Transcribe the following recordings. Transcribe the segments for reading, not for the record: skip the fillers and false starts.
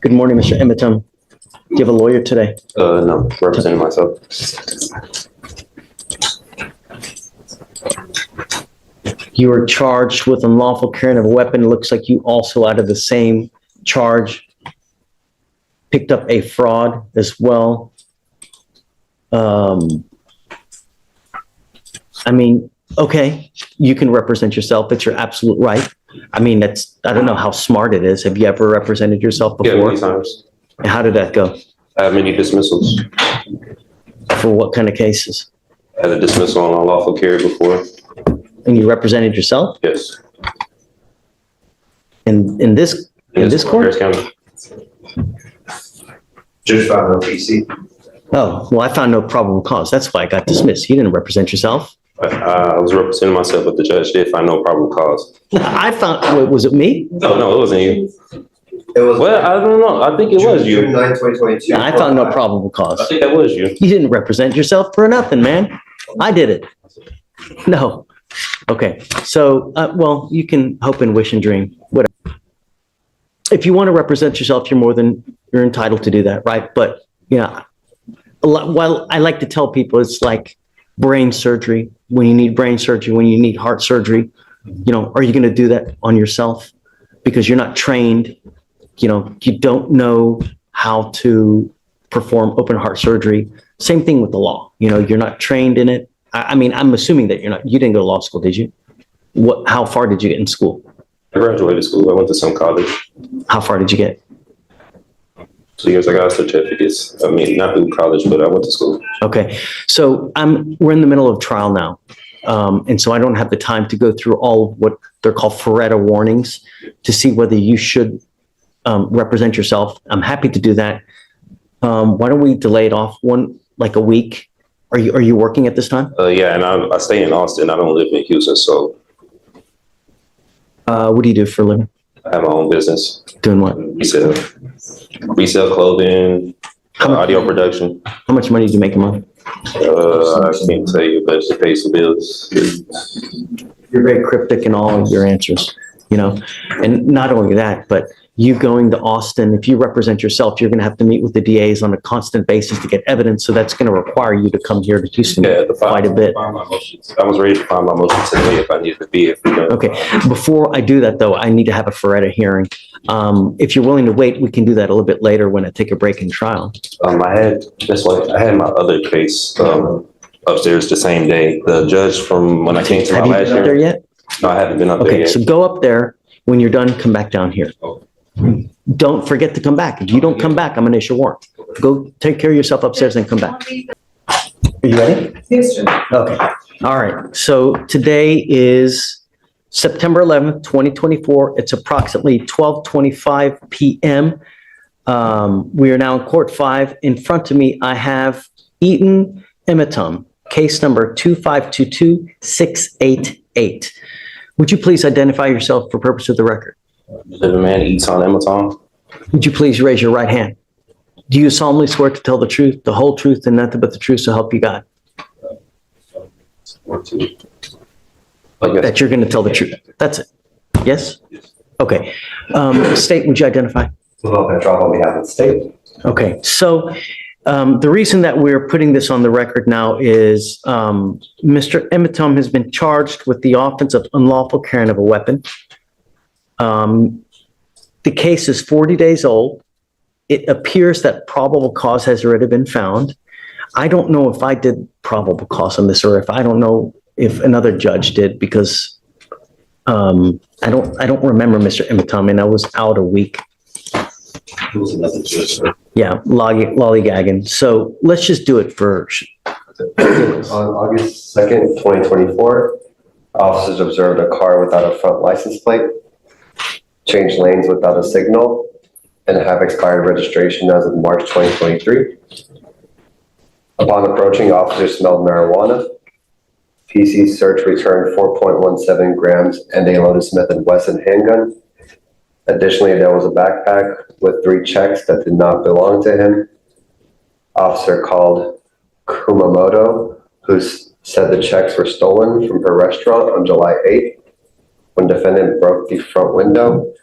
Good morning, Mr. Emmetum. Do you have a lawyer today? No, representing myself. You were charged with unlawful carrying of a weapon. It looks like you also, out of the same charge, picked up a fraud as well. I mean, okay, you can represent yourself. It's your absolute right. I mean, I don't know how smart it is. Have you ever represented yourself before? Yeah, many times. And how did that go? I have many dismissals. For what kind of cases? I had a dismissal on unlawful carry before. And you represented yourself? Yes. In this court? Harris County. Just found no PC. Oh, well, I found no probable cause. That's why I got dismissed. You didn't represent yourself. I was representing myself, but the judge did find no probable cause. I found, was it me? No, it wasn't you. It was. Well, I don't know. I think it was June you. 9, 2022. I found no probable cause. I think that was you. You didn't represent yourself for nothing, man. I did it. No. Okay. So, well, you can hope and wish and dream, whatever. If you want to represent yourself, you're entitled to do that, right? But, yeah, well, I like to tell people it's like brain surgery. When you need brain surgery, when you need heart surgery, are you going to do that on yourself? Because you're not trained, you don't know how to perform open heart surgery. Same thing with the law. You're not trained in it. I mean, I'm assuming that you didn't go to law school, did you? How far did you get in school? I graduated school. I went to some college. How far did you get? 2 years I got certificates. I mean, not through college, but I went to school. Okay. So we're in the middle of trial now. And so I don't have the time to go through all of what they're called Faretta warnings to see whether you should represent yourself. I'm happy to do that. Why don't we delay it off a week? Are you working at this time? Yeah, and I stay in Austin. I don't live in Houston, so. What do you do for a living? I have my own business. Doing what? Resell clothing, audio production. How much money do you make a month? I can't tell you, but it pays the bills. You're very cryptic in all of your answers, and not only that, but you going to Austin, if you represent yourself, you're going to have to meet with the DAs on a constant basis to get evidence. So that's going to require you to come here to Houston quite a bit. I was ready to file my motion today if I needed to be. Okay. Before I do that, though, I need to have a Faretta hearing. If you're willing to wait, we can do that a little bit later when I take a break in trial. I had my other case upstairs the same day. The judge from when I came to my last year. Have you been up there yet? No, I haven't been up there Okay, yet. so go up there. When you're done, come back down here. Don't forget to come back. If you don't come back, I'm going to issue a warrant. Go take care of yourself upstairs and come back. Are you ready? Yes, sir. Okay. All right. So today is September 11th, 2024. It's approximately 12:25 p.m. We are now in court 5. In front of me, I have Eaton Emmetum, case number 2522688. Would you please identify yourself for purpose of the record? The man eats on Amazon. Would you please raise your right hand? Do you solemnly swear to tell the truth, the whole truth, and nothing but the truth, so help you God? That you're going to tell the truth. That's it. Yes? Okay. State, would you identify? Well, Petrov on behalf of the state. Okay. So the reason that we're putting this on the record now is Mr. Emmetum has been charged with the offense of unlawful carrying of a weapon. The case is 40 days old. It appears that probable cause has already been found. I don't know if I did probable cause on this, or I don't know if another judge did, because I don't remember Mr. Emmetum, and I was out a week. It was another judge. Yeah, lollygagging. So let's just do it for. On August 2nd, 2024, officers observed a car without a front license plate, changed lanes without a signal, and have expired registration as of March 2023. Upon approaching, officers smelled marijuana. PC search returned 4.17 grams and a loaded Smith Wesson handgun. Additionally, there was a backpack with 3 checks that did not belong to him. Officer called Kumamoto, who said the checks were stolen from her restaurant on July 8th. When defendant broke the front window,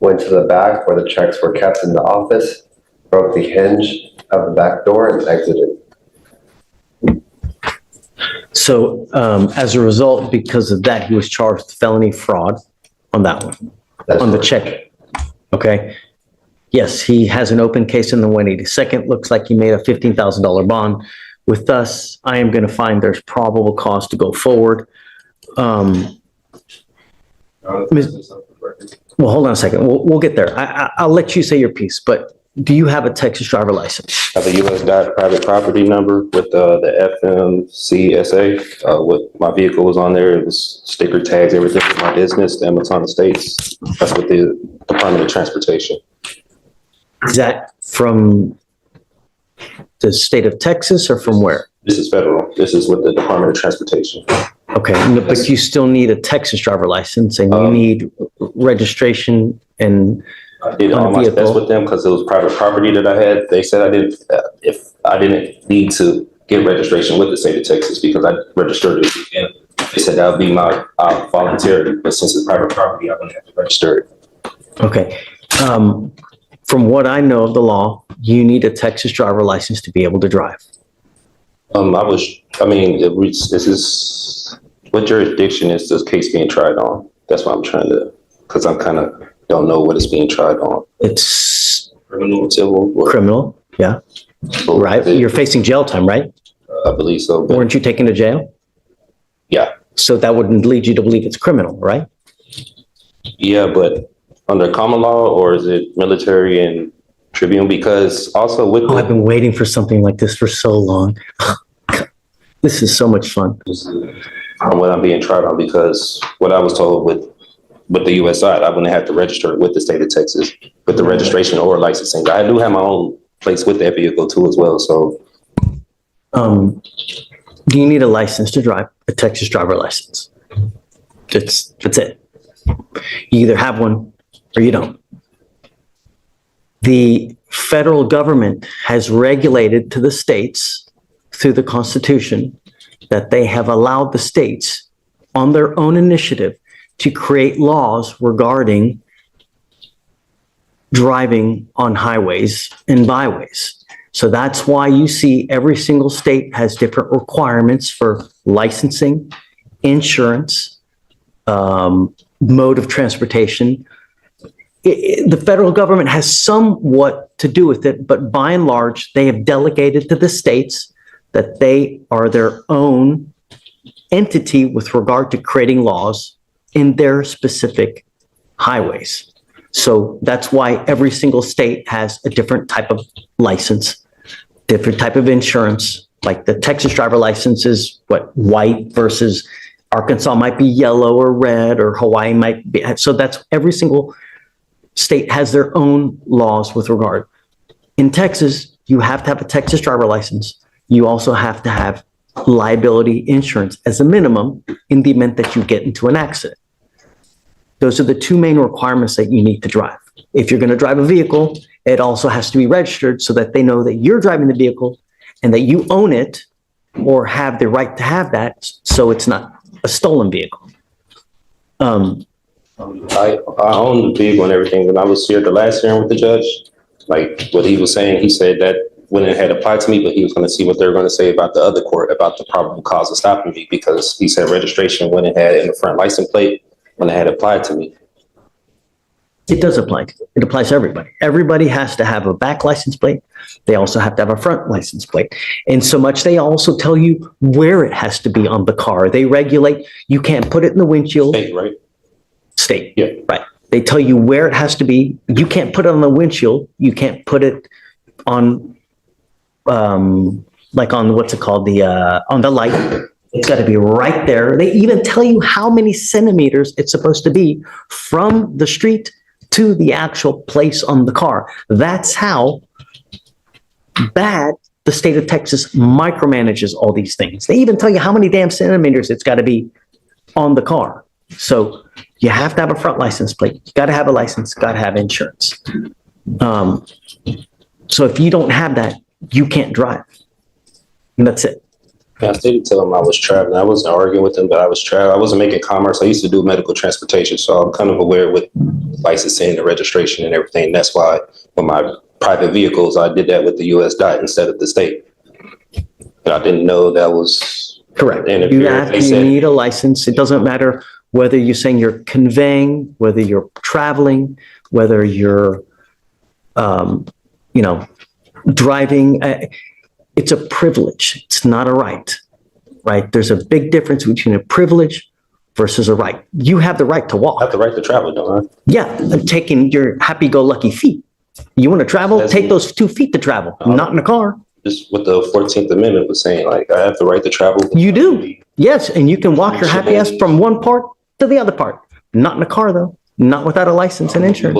went to the back where the checks were kept in the office, broke the hinge of the back door and exited. So as a result, because of that, he was charged with felony fraud on that one, That's on the correct. check. Okay. Yes, he has an open case in the 182nd. Looks like he made a $15,000 bond. With us, I am going to find there's probable cause to go forward. Well, hold on a second. We'll get there. I'll let you say your piece, but do you have a Texas driver license? I have a US dot private property number with the FMCSA. What my vehicle was on there, it was sticker tags, everything with my business, the Amazon Estates. That's with the Department of Transportation. Is that from the state of Texas or from where? This is federal. This is with the Department of Transportation. Okay, no, but you still need a Texas driver license and you need registration and I did On a all my vehicle. tests with them because it was private property that I had. They said I didn't, if I didn't need to get registration with the state of Texas because I registered it. And they said that would be my voluntary, but since it's private property, I wouldn't have to register it. okay. From what I know of the law, you need a Texas driver license to be able to drive. This is, what jurisdiction is this case being tried on? That's what I'm trying to, because I'm kind of, don't know what it's being tried on. It's Criminal, civil? Or- criminal, yeah, right? You're facing jail time, right? I believe so, but Weren't you taken to jail? yeah. So that wouldn't lead you to believe it's criminal, right? Yeah, but under common law, or is it military and tribune? Because also with Oh, I've been waiting for something like this for so long. This is so much fun. on what I'm being tried on, because what I was told with the US side, I wouldn't have to register with the state of Texas with the registration or licensing. I do have my own place with that vehicle too as well, so. Do you need a license to drive? A Texas driver license? That's it. You either have one or you don't. The federal government has regulated to the states through the Constitution that they have allowed the states on their own initiative to create laws regarding driving on highways and byways. So that's why you see every single state has different requirements for licensing, insurance, mode of transportation. The federal government has somewhat to do with it, but by and large, they have delegated to the states that they are their own entity with regard to creating laws in their specific highways. So that's why every single state has a different type of license, different type of insurance. Like the Texas driver license is white versus Arkansas might be yellow or red, or Hawaii might be. So that's every single state has their own laws with regard. In Texas, you have to have a Texas driver license. You also have to have liability insurance as a minimum in the event that you get into an accident. Those are the two main requirements that you need to drive. If you're going to drive a vehicle, it also has to be registered so that they know that you're driving the vehicle and that you own it or have the right to have that, so it's not a stolen vehicle. I own the vehicle and everything. When I was here the last hearing with the judge, like what he was saying, he said that when it had applied to me, but he was going to see what they were going to say about the other court, about the probable cause of stopping me, because he said registration when it had in the front license plate, when it had applied to me. It does apply. It applies to everybody. Everybody has to have a back license plate. They also have to have a front license plate. And so much, they also tell you where it has to be on the car. They regulate, you can't put it in the windshield. State, right? State. Yeah. Right. They tell you where it has to be. You can't put it on the windshield. You can't put it on, like on, what's it called? On the light. It's got to be right there. They even tell you how many centimeters it's supposed to be from the street to the actual place on the car. That's how bad the state of Texas micromanages all these things. They even tell you how many damn centimeters it's got to be on the car. So you have to have a front license plate. You got to have a license, got to have insurance. So if you don't have that, you can't drive. And that's it. I stated to him I was traveling. I wasn't arguing with him, but I was traveling. I wasn't making commerce. I used to do medical transportation, so I'm kind of aware with licensing, the registration, and everything. That's why with my private vehicles, I did that with the U.S. DOT instead of the state. But I didn't know that was Correct. interference. They said, Need a license. It doesn't matter whether you're saying you're conveying, whether you're traveling, whether you're, driving. It's a privilege. It's not a right, right? There's a big difference between a privilege versus a right. You have the right to I walk. have the right to travel, don't I? Yeah, taking your happy-go-lucky feet. You want to travel? That's- Take those 2 feet to travel, not in a car. Just what the 14th Amendment was saying, like I have the right to travel. You do. Yes, and you can walk your happy ass from one part to the other part. Not in a car, though. Not without a license and insurance.